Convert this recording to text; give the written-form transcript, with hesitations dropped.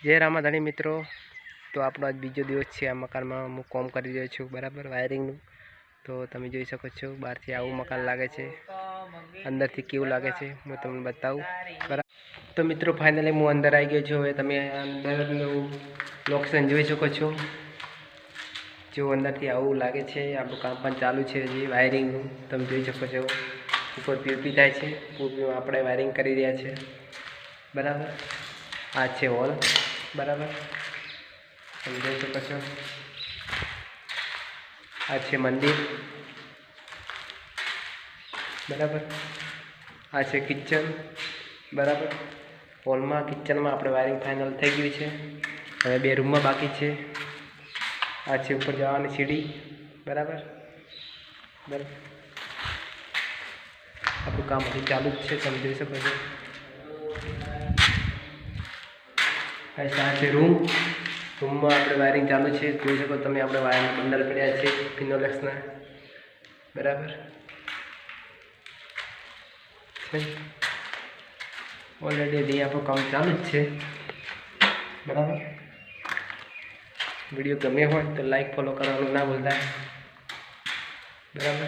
जय रामाधणी मित्रों। तो आपनो आज बीजो दिवस है। आ मकान में हूँ काम कर रह्यो छूँ बराबर वायरिंग। तो तमे जोई शको छो बहार थी आवुं मकान लागे छे, अंदर थी केवुं लागे छे हूँ तमने बतावुं बराबर। तो मित्रों फाइनली हूँ अंदर आई गयो छुं। हवे तमे अंदर लोकेशन जोई शको छो। जो अंदर थी आवुं लागे छे। आपणुं काम पण चालू छे हजी वायरिंग नुं तमे जोई शको छो। ऊपर पीओपी थाय छे, पीओपी में आपणे वायरिंग करी रह्या छे बराबर। आ छे हॉल बराबर, તમે જોઈ શકો છો। આ છે મંદિર બરાબર। આ છે કિચન બરાબર। હોલમાં કિચનમાં આપણે વાયરિંગ ફાઇનલ થઈ ગયું છે। હવે બે રૂમમાં બાકી છે। આ છે ઉપર જવાની સીડી બરાબર બરાબર। આપણું કામ હજી ચાલુ જ છે, તમે જોઈ શકો છો। આ છે રૂમ, रूम में अपने वायरिंग चालू है। જોઈ શકો તમે આપણે વાયર બંડલ પડ્યા છે ફિનોલેક્સના બરાબર। ऑलरेडी हજી આપણું કામ ચાલુ જ છે બરાબર। વિડિયો ગમે હોય તો લાઈક ફોલો કરવાનું ના ભૂલતા બરાબર।